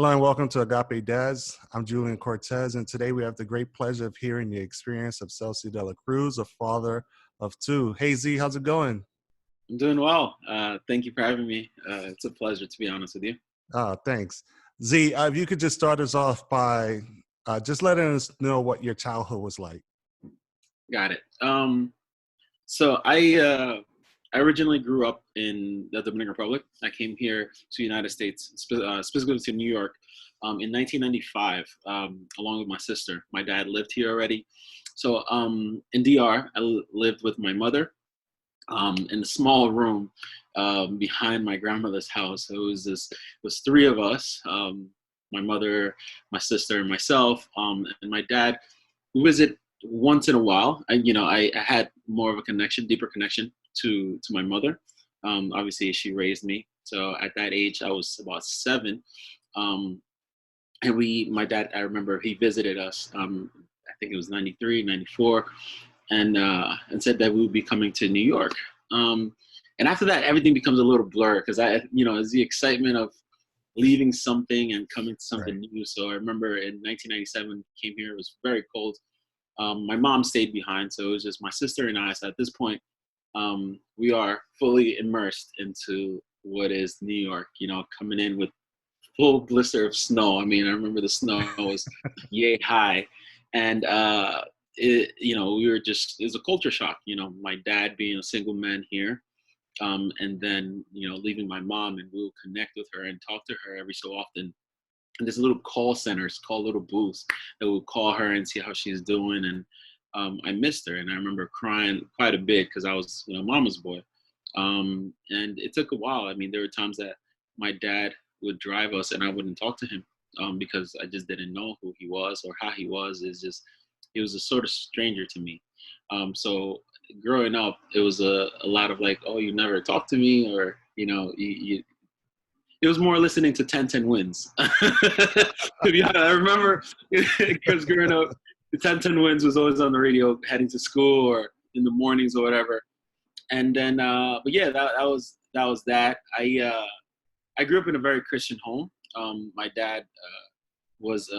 Hello and welcome to AgapeDads. I'm Julian Cortez, and today we have the great pleasure of hearing the experience of Zeuxi De La Cruz, a father of two. Hey Z, how's it going? I'm doing well. Thank you for having me. It's a pleasure, to be honest with you. Thanks. Z, if you could just start us off by just letting us know what your childhood was like. Got it. So I originally grew up in the Dominican Republic. I came here to the United States, specifically to New York, in 1995, along with my sister. My dad lived here already. So in DR, I lived with my mother in a small room behind my grandmother's house. It was three of us, my mother, my sister, and myself. And my dad would visit once in a while. I had more of a connection, deeper connection to my mother. Obviously, she raised me. So at that age, I was about 7. And my dad, I remember he visited us. I think it was 93, 94, and said that we would be coming to New York. And after that, everything becomes a little blur because it's the excitement of leaving something and coming to something new. So I remember in 1997, came here. It was very cold. My mom stayed behind, so it was just my sister and I. So at this point, we are fully immersed into what is New York. Coming in with full blister of snow. I mean, I remember the snow was yay high, and it was a culture shock. My dad being a single man here, and then leaving my mom, and we would connect with her and talk to her every so often. And there's little call centers called little booths that would call her and see how she's doing. And I missed her, and I remember crying quite a bit because I was mama's boy. And it took a while. I mean, there were times that my dad would drive us and I wouldn't talk to him because I just didn't know who he was or how he was. He was a sort of stranger to me. So growing up, it was a lot of like, oh, you never talked to me, or it was more listening to 10-10 Wins. To be honest, I remember because growing up, the 10-10 Wins was always on the radio heading to school or in the mornings or whatever. And then, but yeah, that was that. I grew up in a very Christian home. My dad was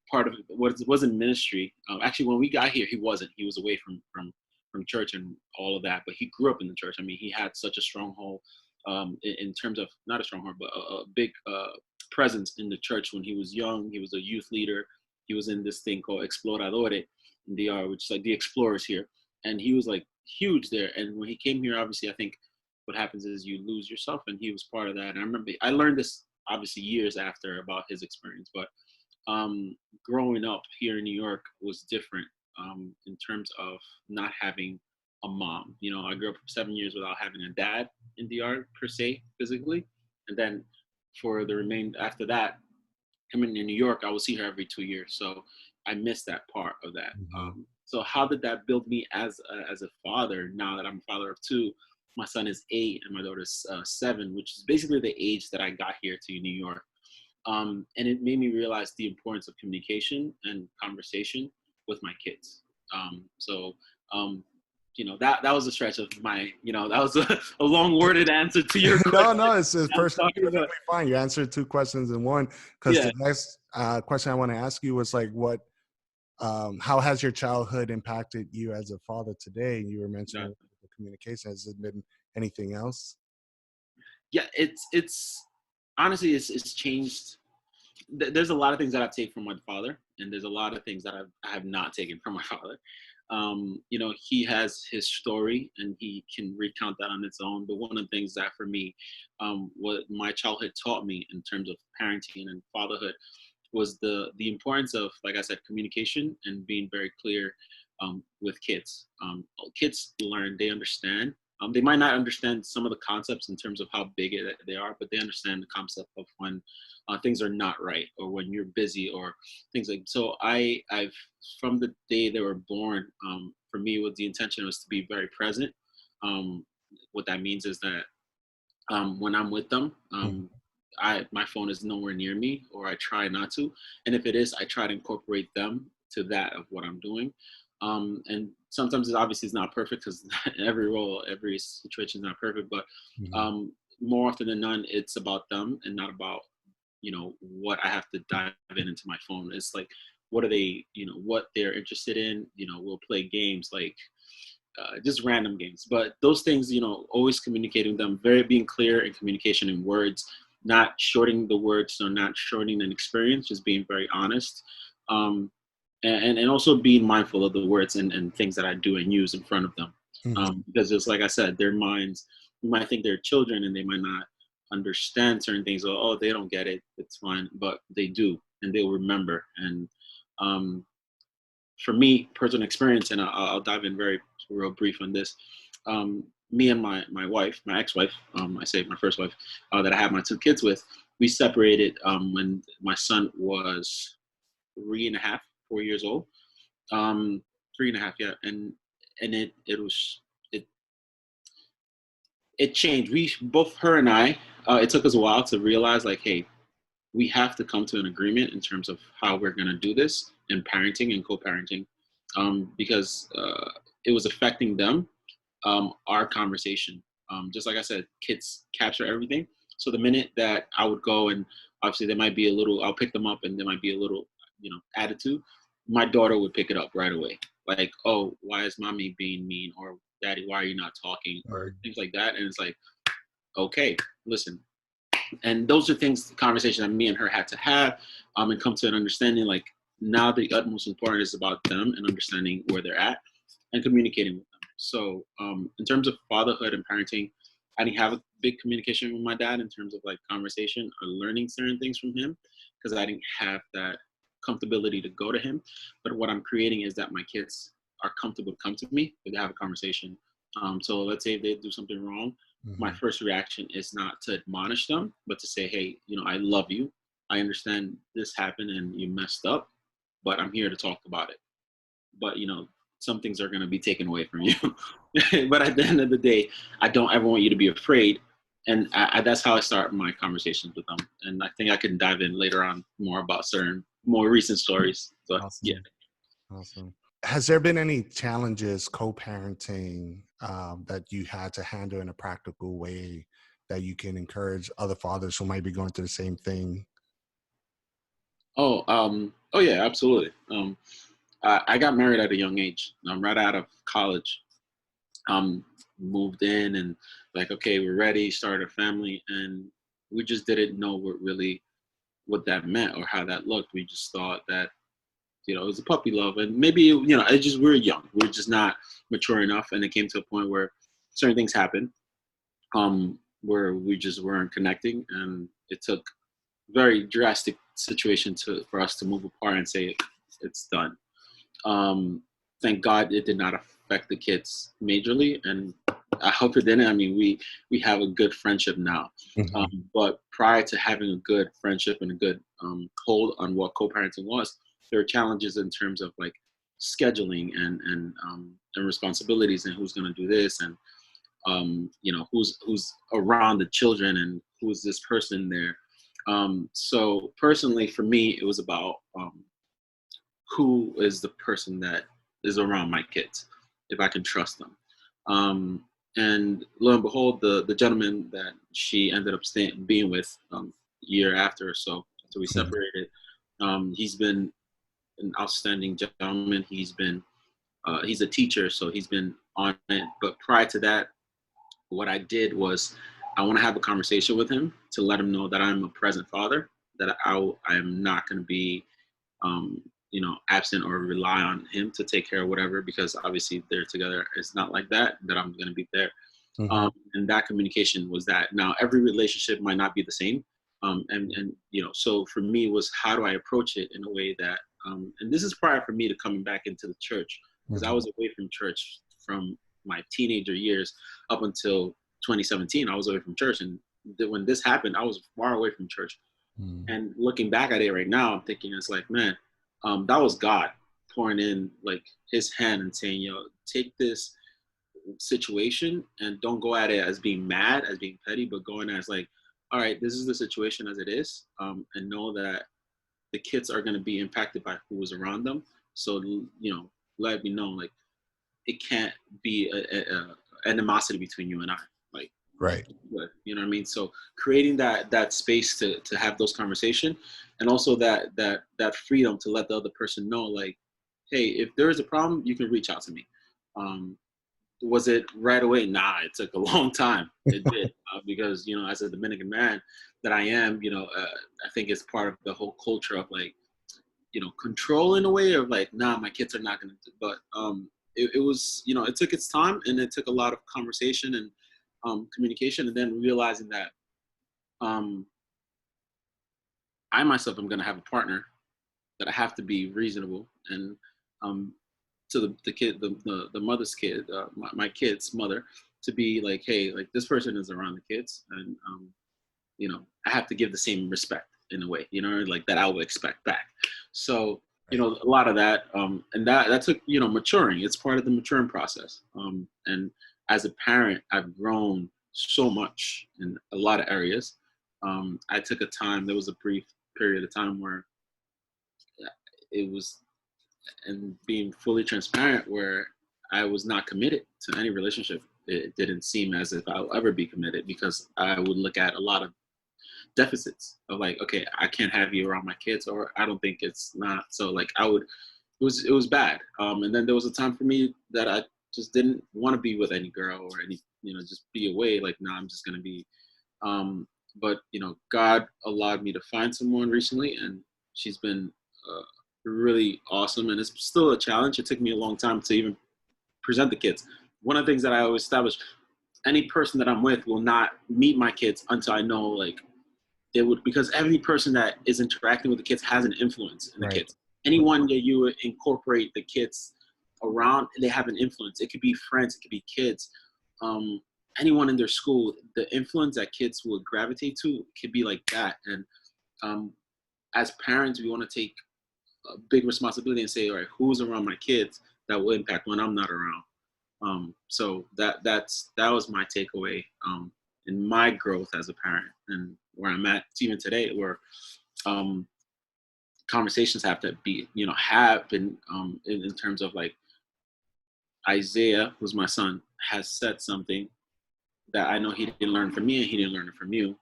part of wasn't ministry. Actually, when we got here, he wasn't. He was away from church and all of that. But he grew up in the church. I mean, he had such a stronghold in terms of not a stronghold, but a big presence in the church when he was young. He was a youth leader. He was in this thing called Exploradores in DR, which is like the explorers here. And he was like huge there. And when he came here, obviously, I think what happens is you lose yourself, and he was part of that. And I remember I learned this obviously years after about his experience, but growing up here in New York was different in terms of not having a mom. I grew up for 7 years without having a dad in DR per se, physically. And then for the remainder after that, coming in New York, I would see her every 2 years. So I missed that part of that. Mm-hmm. So how did that build me as a father? Now that I'm a father of 2, my son is 8 and my daughter is 7, which is basically the age that I got here to New York. And it made me realize the importance of communication and conversation with my kids. That was a stretch of my, that was a long worded answer to your question. No, it's perfectly fine. You answered 2 questions in one, because the next question I want to ask you was like, how has your childhood impacted you as a father today? You were mentioning the communication. Has it been anything else? Yeah, it's honestly, it's changed. There's a lot of things that I've taken from my father, and there's a lot of things that I have not taken from my father. He has his story, and he can recount that on its own. But one of the things that for me, what my childhood taught me in terms of parenting and fatherhood was the importance of, like I said, communication and being very clear with kids. Kids learn, they understand. They might not understand some of the concepts in terms of how big they are, but they understand the concept of when things are not right, or when you're busy, or things like. So I've from the day they were born, for me, with the intention was to be very present. What that means is that when I'm with them, my phone is nowhere near me, or I try not to. And if it is, I try to incorporate them to that of what I'm doing. And sometimes it's not perfect, because every situation is not perfect, but more often than none, it's about them and not about what I have to dive into my phone. It's like, what are they, what they're interested in. We'll play games like just random games, but those things, always communicating with them, being clear in communication in words, not shorting the words, or not shorting an experience, just being very honest. And also being mindful of the words and things that I do and use in front of them. Because just like I said, their minds, you might think they're children and they might not understand certain things. Oh, they don't get it. It's fine. But they do, and they'll remember. And for me, personal experience, and I'll dive in very real brief on this. Me and my wife, my ex-wife, I say my first wife, that I had my 2 kids with, we separated when my son was 3.5, 4 years old. 3.5, yeah. And it changed. We both, her and I, it took us a while to realize, like, hey, we have to come to an agreement in terms of how we're going to do this in parenting and co-parenting, because it was affecting them, our conversation. Just like I said, kids capture everything. So the minute that I would go, and obviously there might be a little, I'll pick them up and there might be a little, attitude, my daughter would pick it up right away. Like, oh, why is mommy being mean? Or daddy, why are you not talking? Or things like that. And it's like, okay, listen. And those are things, conversation that me and her had to have, and come to an understanding. Like, now the utmost important is about them and understanding where they're at and communicating with them. So in terms of fatherhood and parenting, I didn't have a big communication with my dad in terms of like conversation or learning certain things from him, because I didn't have that comfortability to go to him. But what I'm creating is that my kids are comfortable to come to me if they have a conversation. So let's say if they do something wrong, my first reaction is not to admonish them, but to say, hey, I love you. I understand this happened and you messed up, but I'm here to talk about it. But, some things are going to be taken away from you. But at the end of the day, I don't ever want you to be afraid. And that's how I start my conversations with them. And I think I can dive in later on more about certain more recent stories. So, awesome. Yeah. Awesome. Has there been any challenges co-parenting that you had to handle in a practical way that you can encourage other fathers who might be going through the same thing? Oh yeah, absolutely. I got married at a young age. Right out of college. Moved in and like, okay, we're ready, started a family, and we just didn't know what that meant or how that looked. We just thought that, it was a puppy love, and maybe, we're young. We're just not mature enough, and it came to a point where certain things happened, where we just weren't connecting, and it took very drastic situation for us to move apart and say it's done. Thank God it did not affect the kids majorly, and I hope it didn't. I mean, we have a good friendship now, but prior to having a good friendship and a good hold on what co-parenting was, there are challenges in terms of like scheduling and responsibilities and who's going to do this, and who's around the children and who's this person there. So personally, for me, it was about who is the person that is around my kids, if I can trust them. And lo and behold, the gentleman that she ended up being with year after or so, after we separated, he's been an outstanding gentleman. He's a teacher, so he's been on it. But prior to that, what I did was I want to have a conversation with him to let him know that I'm a present father, that I am not going to be absent or rely on him to take care of whatever, because obviously they're together. It's not like that I'm going to be there. And that communication was that. Now, every relationship might not be the same. And so for me, it was how do I approach it in a way that, and this is prior for me to coming back into the church, because I was away from church from my teenager years up until 2017. I was away from church. And when this happened, I was far away from church. And looking back at it right now, I'm thinking, it's like, man, that was God pouring in like his hand and saying, take this situation and don't go at it as being mad, as being petty, but going as like, all right, this is the situation as it is, and know that the kids are going to be impacted by who is around them. So, let me know, like, it can't be a animosity between you and I. Like, Right. Good. You know what I mean? So creating that space to have those conversations, and also that freedom to let the other person know, like, hey, if there is a problem, you can reach out to me. Was it right away? Nah, it took a long time. It did, because, you know, as a Dominican man that I am, you know, I think it's part of the whole culture of, like, you know, control in a way of, like, nah, my kids are not going to, but it was, you know, it took its time, and it took a lot of conversation and communication, and then realizing that I myself am going to have a partner, that I have to be reasonable, and to the kid, the mother's kid, my kid's mother, to be like, hey, like, this person is around the kids, and you know, I have to give the same respect in a way, you know, like, that I would expect back. So, you know, a lot of that, and that took, you know, maturing. It's part of the maturing process. And as a parent, I've grown so much in a lot of areas. I took a time, there was a brief period of time where it was, and being fully transparent, where I was not committed to any relationship. It didn't seem as if I'll ever be committed, because I would look at a lot of deficits of, like, okay, I can't have you around my kids, or I don't think it's not. So, like, it was bad. And then there was a time for me that I just didn't want to be with any girl or any, you know, just be away. Like, nah, I'm just going to be, but, you know, God allowed me to find someone recently, and she's been really awesome. And it's still a challenge. It took me a long time to even present the kids. One of the things that I always establish, any person that I'm with will not meet my kids until I know, like, they would, because every person that is interacting with the kids has an influence in the kids. Anyone that you incorporate the kids around, they have an influence. It could be friends, it could be kids, anyone in their school. The influence that kids will gravitate to could be like that. And as parents, we want to take a big responsibility and say, all right, who's around my kids that will impact when I'm not around. So that was my takeaway in my growth as a parent, and where I'm at even today, where conversations have to be, you know, happen in terms of, like, Isaiah, who's my son, has said something that I know he didn't learn from me, and he didn't learn it from you,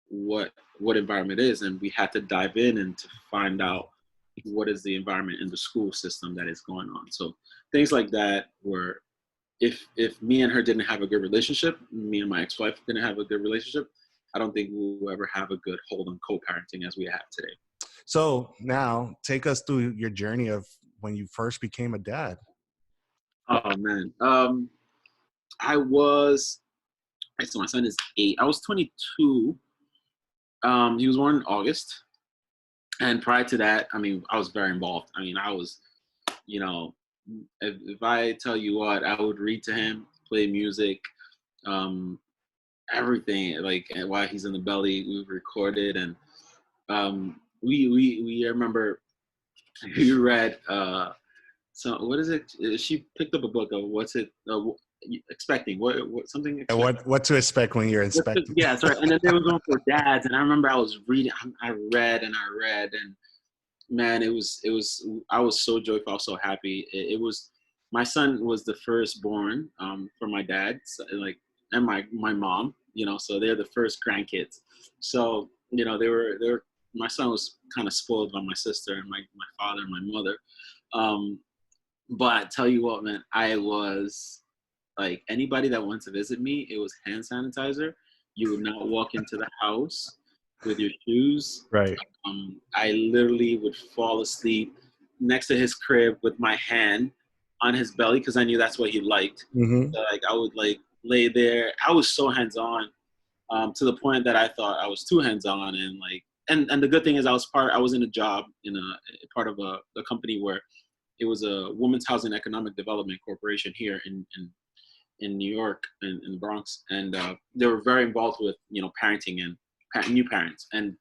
what environment is, and we had to dive in and to find out what is the environment in the school system that is going on. So things like that, where if me and her didn't have a good relationship, me and my ex-wife didn't have a good relationship, I don't think we'll ever have a good hold on co-parenting as we have today. So now take us through your journey of when you first became a dad. Oh man. So my son is 8. I was 22. He was born in August. And prior to that, I mean, I was very involved. I mean, I was, you know, if I tell you what, I would read to him, play music, everything. Like, and while he's in the belly, we recorded, and I remember we read. So what is it? She picked up a book of what's it? Expecting what something. Expecting. What to expect when you're inspecting? Yeah, sorry. And then they were going for dads, and I remember I was reading. I read, and man, it was. I was so joyful. I was so happy. It was. My son was the firstborn for my dad, like, and my mom. You know, so they're the first grandkids. So, you know, they were. My son was kind of spoiled by my sister and my father and my mother. But I tell you what, man, I was like, anybody that wants to visit me, it was hand sanitizer. You would not walk into the house with your shoes. Right. I literally would fall asleep next to his crib with my hand on his belly, because I knew that's what he liked. Mm-hmm. So, like, I would, like, lay there. I was so hands-on, to the point that I thought I was too hands-on. And, like, and the good thing is I was in a job in a part of a company where it was a Women's Housing Economic Development Corporation here in New York, in the Bronx. And they were very involved with, you know, parenting and new parents. And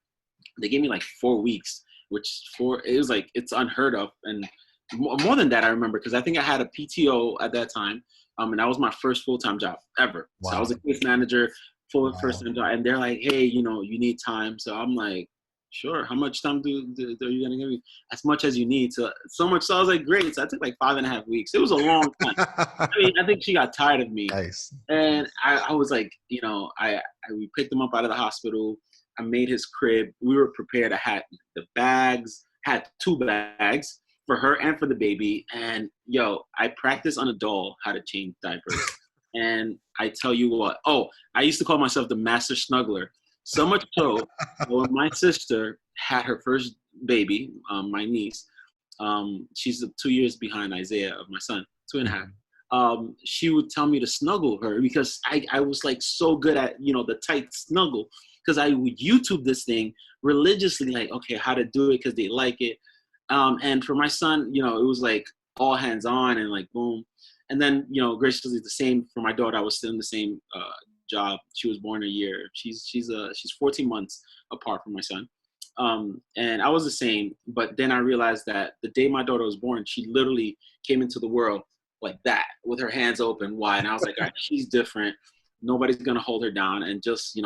they gave me like 4 weeks, it was like, it's unheard of. And more than that, I remember, because I think I had a PTO at that time. And that was my first full-time job ever. Wow. So I was a case manager, first-time job. And they're like, hey, you know, you need time. So I'm like, Sure. How much time are you going to give me? As much as you need. So much. So I was like, great. So I took like 5.5 weeks. It was a long time. I mean, I think she got tired of me. Nice. And I was like, we picked him up out of the hospital. I made his crib. We were prepared. I had the bags, had 2 bags for her and for the baby. And I practiced on a doll how to change diapers. And I tell you what, I used to call myself the master snuggler. So much so, when my sister had her first baby, my niece, she's 2 years behind Isaiah of my son, 2.5. She would tell me to snuggle her because I was like so good at, the tight snuggle, because I would YouTube this thing religiously, like, okay, how to do it because they like it. And for my son, it was like all hands on and like, boom. And then, graciously the same for my daughter. I was still in the same job. She was born a year. She's 14 months apart from my son. And I was the same, but then I realized that the day my daughter was born, she literally came into the world like that with her hands open wide. And I was like, all right, she's different. Nobody's going to hold her down. And just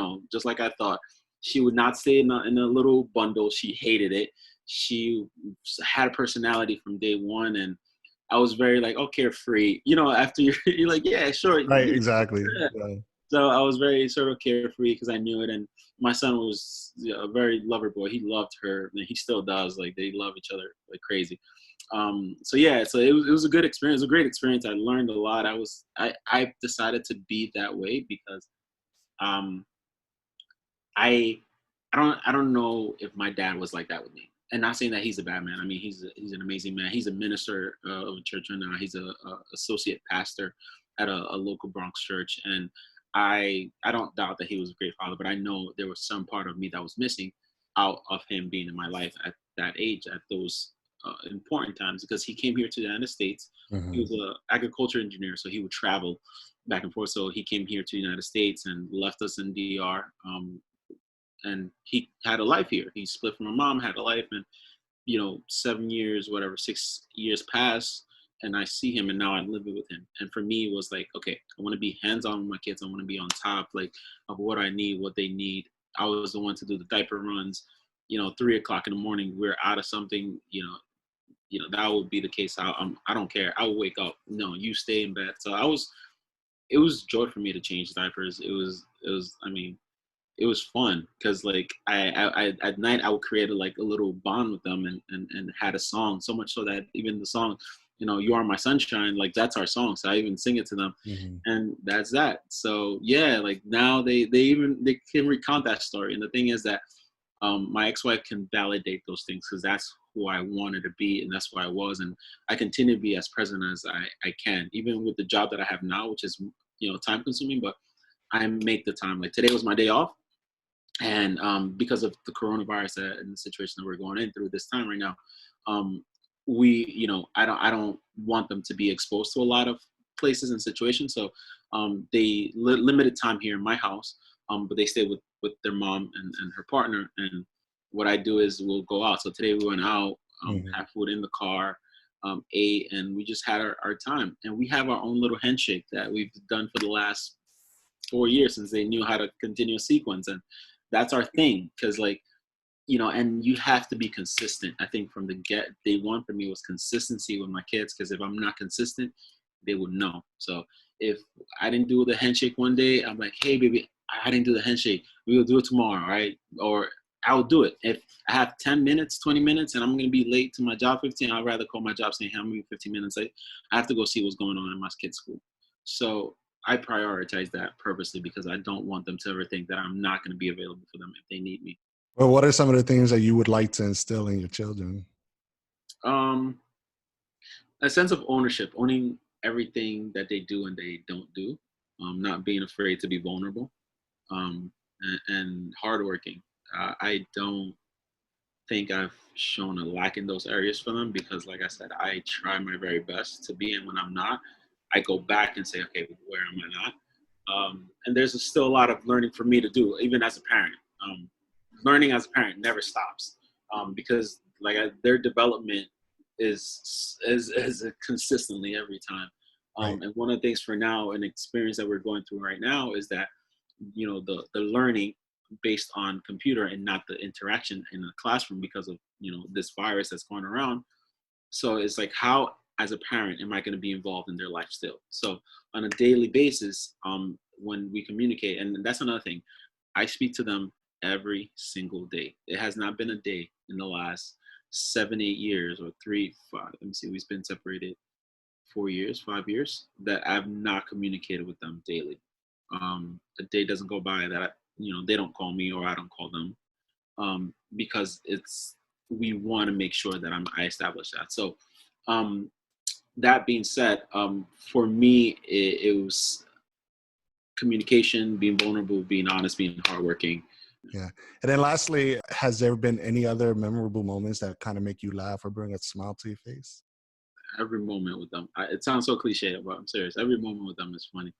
like I thought, she would not stay in a little bundle. She hated it. She had a personality from day one. And I was very like, carefree, after you're like, yeah, sure. Right. Exactly. Yeah. So I was very sort of carefree because I knew it. And my son was a very lover boy. He loved her, and he still does. Like, they love each other like crazy. So it was a good experience, a great experience. I learned a lot. I decided to be that way because I don't know if my dad was like that with me. And not saying that he's a bad man. I mean, he's an amazing man. He's a minister of a church right now. He's a associate pastor at a local Bronx church. And I don't doubt that he was a great father, but I know there was some part of me that was missing out of him being in my life at that age, at those important times, because he came here to the United States. Mm-hmm. He was an agriculture engineer, so he would travel back and forth. So he came here to the United States and left us in DR. And he had a life here. He split from a mom, had a life, and 7 years, whatever, 6 years passed, and I see him, and now I'm living with him. And for me, it was like, okay, I want to be hands-on with my kids. I want to be on top, like, of what I need, what they need. I was the one to do the diaper runs. 3:00 in the morning, we're out of something. That would be the case. I don't care. I would wake up. No, you stay in bed. So it was joy for me to change diapers. It was. I mean, it was fun because like I at night I would create a little bond with them and had a song, so much so that even the song, You Are My Sunshine, like that's our song. So I even sing it to them. Mm-hmm. And that's that. So yeah, like now they can recount that story. And the thing is that my ex-wife can validate those things because that's who I wanted to be and that's who I was. And I continue to be as present as I can, even with the job that I have now, which is, time consuming, but I make the time. Like today was my day off. And because of the coronavirus and the situation that we're going through this time right now, I don't want them to be exposed to a lot of places and situations. So they limited time here in my house, but they stay with their mom and her partner. And what I do is we'll go out. So today we went out, had food in the car, ate, and we just had our time. And we have our own little handshake that we've done for the last 4 years since they knew how to continue a sequence. And that's our thing, because and you have to be consistent. I think from the day one for me was consistency with my kids, because if I'm not consistent, they would know. So if I didn't do the handshake one day, I'm like, hey baby, I didn't do the handshake, we will do it tomorrow, right? Or I'll do it. If I have 10 minutes, 20 minutes, and I'm going to be late to my job 15, I'd rather call my job saying, hey, I'm going to be 15 minutes late. I have to go see what's going on in my kid's school. So I prioritize that purposely because I don't want them to ever think that I'm not going to be available for them if they need me. Well, what are some of the things that you would like to instill in your children? A sense of ownership, owning everything that they do and they don't do, not being afraid to be vulnerable, and hardworking. I don't think I've shown a lack in those areas for them because, like I said, I try my very best to be, and when I'm not, I go back and say, okay, where am I not? And there's still a lot of learning for me to do, even as a parent. Learning as a parent never stops because their development is consistently every time. Right. And one of the things for now, an experience that we're going through right now is that, the learning based on computer and not the interaction in the classroom because of, this virus that's going around. So it's like, how, as a parent, am I going to be involved in their life still? So on a daily basis, when we communicate, and that's another thing, I speak to them every single day. It has not been a day in the last 7, 8 years, or 3, 5. Let me see. We've been separated 4 years, 5 years, that I've not communicated with them daily. A day doesn't go by that, they don't call me or I don't call them, because we want to make sure that I establish that. So, that being said, for me, it was communication, being vulnerable, being honest, being hardworking. Yeah. And then lastly, has there been any other memorable moments that kind of make you laugh or bring a smile to your face? Every moment with them. It sounds so cliche, but I'm serious. Every moment with them is funny.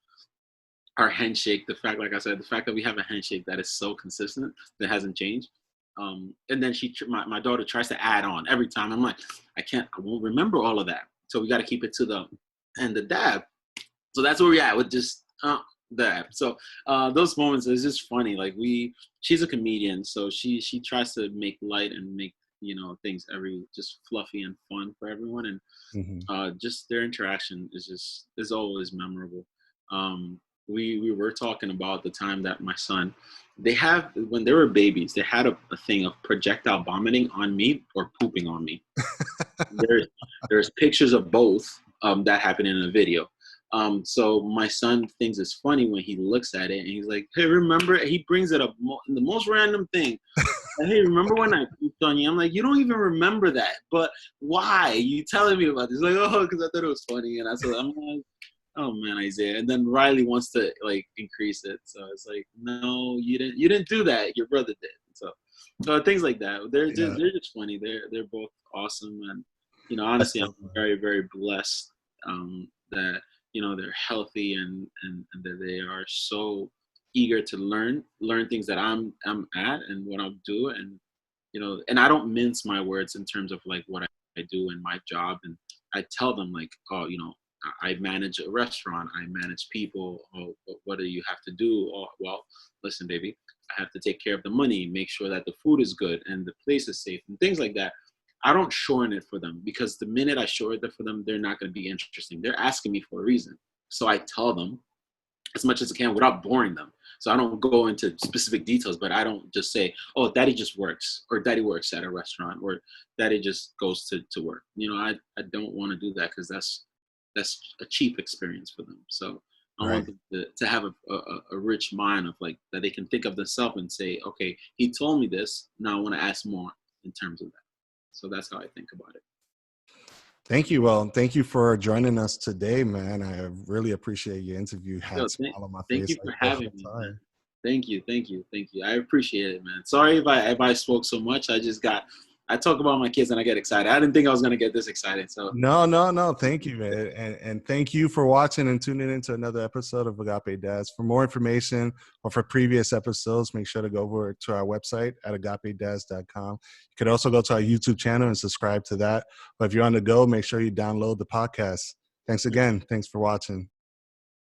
Our handshake, the fact that we have a handshake that is so consistent, that hasn't changed. And then my daughter tries to add on every time. I'm like, I won't remember all of that. So we got to keep it to the dab. So that's where we're at with just dab. So those moments is just funny. Like she's a comedian, so she tries to make light and make, things just fluffy and fun for everyone. And just their interaction is always memorable. We were talking about the time that my son, when they were babies, they had a thing of projectile vomiting on me or pooping on me. There's pictures of both that happened in a video. So my son thinks it's funny when he looks at it, and he's like, hey, remember, he brings it up the most random thing. Hey, remember when I pooped on you? I'm like, you don't even remember that, but why? You telling me about this? He's like, oh, because I thought it was funny. And I'm like, oh man, Isaiah. And then Riley wants to increase it. So it's like, no, you didn't do that. Your brother did. So things like that. They're just funny. They're both awesome. And, honestly, I'm very, very blessed that, they're healthy and that they are so eager to learn things that I'm at and what I'll do. And, and I don't mince my words in terms of like what I do in my job. And I tell them like, oh, I manage a restaurant. I manage people. Oh, what do you have to do? Oh, well, listen, baby, I have to take care of the money, make sure that the food is good and the place is safe and things like that. I don't shorten it for them, because the minute I shorten it for them, they're not going to be interesting. They're asking me for a reason. So I tell them as much as I can without boring them. So I don't go into specific details, but I don't just say, oh, daddy just works, or daddy works at a restaurant, or daddy just goes to work. I don't want to do that, because that's a cheap experience for them. So I want them to have a rich mind of like that they can think of themselves and say, okay, he told me this. Now I want to ask more in terms of that. So that's how I think about it. Thank you. Well, thank you for joining us today, man. I really appreciate your interview. Smile on my face. Thank you for having me. Man. Thank you. I appreciate it, man. Sorry if I spoke so much. I talk about my kids and I get excited. I didn't think I was going to get this excited. So no. Thank you, man. And thank you for watching and tuning into another episode of AgapeDads. For more information or for previous episodes, make sure to go over to our website at AgapeDads.com. You could also go to our YouTube channel and subscribe to that. But if you're on the go, make sure you download the podcast. Thanks again. Thanks for watching.